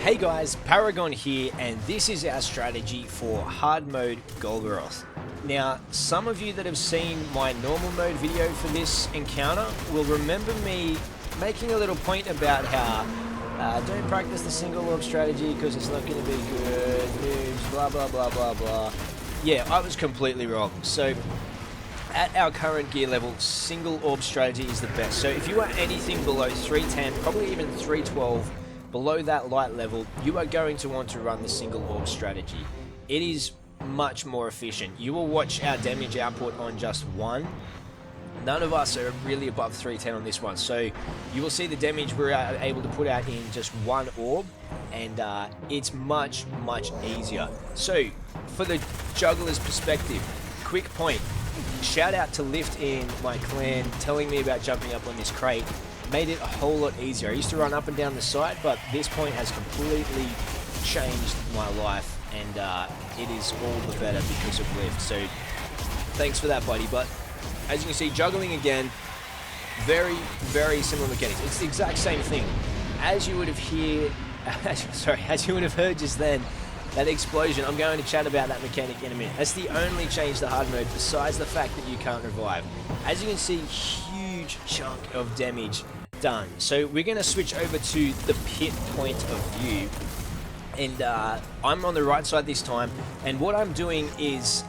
Hey guys, Paragon here, and this is our strategy for Hard Mode Golgoroth. Now, some of you that have seen my normal mode video for this encounter will remember me making a little point about how don't practice the single orb strategy because it's not going to be good, noobs, blah blah blah blah blah. Yeah, I was completely wrong. So, at our current gear level, single orb strategy is the best. So if you are anything below 310, probably even 312, below that light level, you are going to want to run the single orb strategy. It is much more efficient. You will watch our damage output on just one. None of us are really above 310 on this one, so you will see the damage we're able to put out in just one orb, and it's much easier. So for the juggler's perspective, quick point, shout out to Lift in my clan telling me about jumping up on this crate. Made it a whole lot easier. I used to run up and down the side, but this point has completely changed my life, and it is all the better because of Lift. So thanks for that, buddy. But as you can see, juggling again, very similar mechanics. It's the exact same thing. As you would have heard just then, that explosion, I'm going to chat about that mechanic in a minute. That's the only change to hard mode besides the fact that you can't revive. As you can see, huge chunk of damage done. So we're going to switch over to the pit point of view, and I'm on the right side this time, and what I'm doing is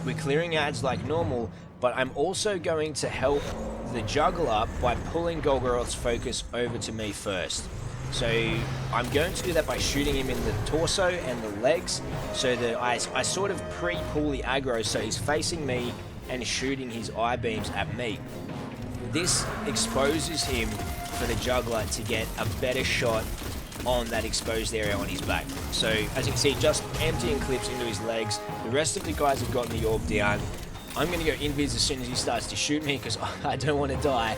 we're clearing ads like normal, but I'm also going to help the juggler by pulling Golgoroth's focus over to me first. So I'm going to do that by shooting him in the torso and the legs, so that I sort of pre-pull the aggro so he's facing me and shooting his eye beams at me. This exposes him for the juggler to get a better shot on that exposed area on his back. So as you can see, just emptying clips into his legs. The rest of the guys have gotten the orb down. I'm going to go invis as soon as he starts to shoot me because I don't want to die.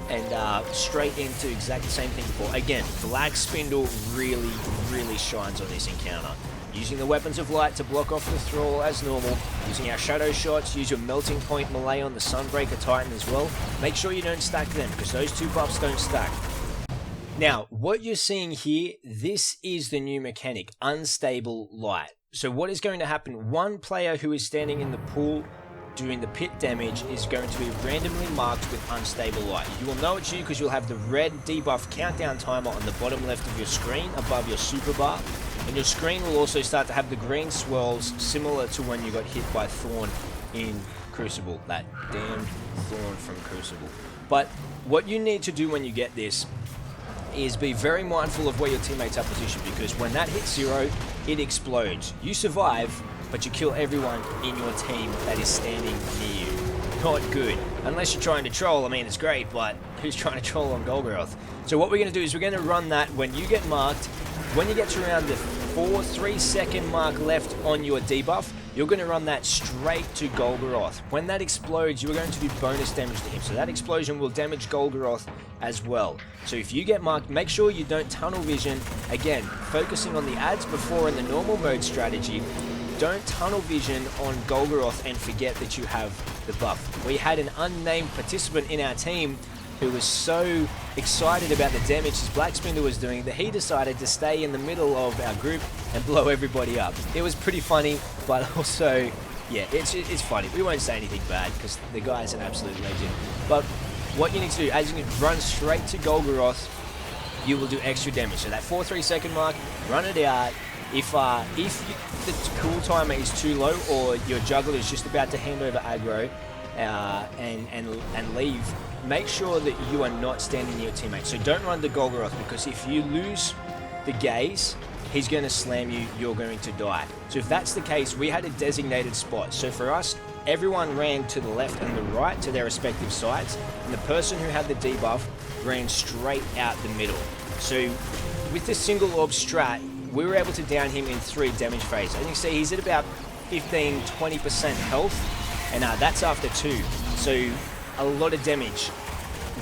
And straight into exactly the same thing before. Again, Black Spindle really shines on this encounter. Using the Weapons of Light to block off the Thrall as normal. Using our Shadow Shots, use your Melting Point melee on the Sunbreaker Titan as well. Make sure you don't stack them because those two buffs don't stack. Now, what you're seeing here, this is the new mechanic, Unstable Light. So what is going to happen, one player who is standing in the pool doing the pit damage is going to be randomly marked with Unstable Light. You will know it's you because you'll have the red debuff countdown timer on the bottom left of your screen above your super bar, and your screen will also start to have the green swirls similar to when you got hit by Thorn in Crucible, that damn Thorn from Crucible. But what you need to do when you get this is be very mindful of where your teammates are positioned, because when that hits zero, it explodes. You survive, but you kill everyone in your team that is standing near you. Not good. Unless you're trying to troll, I mean, it's great, but who's trying to troll on Golgoroth? So what we're going to do is we're going to run that when you get marked. When you get to around the 3 second mark left on your debuff, you're going to run that straight to Golgoroth. When that explodes, you're going to do bonus damage to him. So that explosion will damage Golgoroth as well. So if you get marked, make sure you don't tunnel vision. Again, focusing on the ads before in the normal mode strategy. Don't tunnel vision on Golgoroth and forget that you have the buff. We had an unnamed participant in our team who was so excited about the damage his Black Spindle was doing that he decided to stay in the middle of our group and blow everybody up. It was pretty funny, but also, yeah, it's funny. We won't say anything bad because the guy's an absolute legend. But what you need to do, as you can run straight to Golgoroth, you will do extra damage. So that 3 second mark, run it out. If the cool timer is too low or your juggler is just about to hand over aggro and leave, make sure that you are not standing near your teammate. So don't run the Golgoroth, because if you lose the gaze, he's going to slam you, you're going to die. So if that's the case, we had a designated spot. So for us, everyone ran to the left and the right to their respective sides, and the person who had the debuff ran straight out the middle. So with the single orb strat, we were able to down him in 3 damage phases. As you can see, he's at about 15-20% health, and that's after 2. So a lot of damage.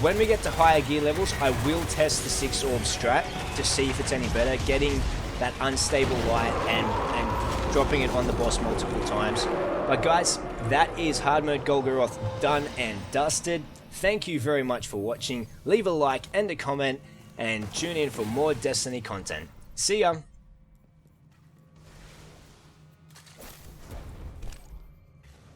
When we get to higher gear levels, I will test the 6 orb strat to see if it's any better, getting that unstable light and dropping it on the boss multiple times. But guys, that is Hard Mode Golgoroth done and dusted. Thank you very much for watching. Leave a like and a comment, and tune in for more Destiny content. See ya!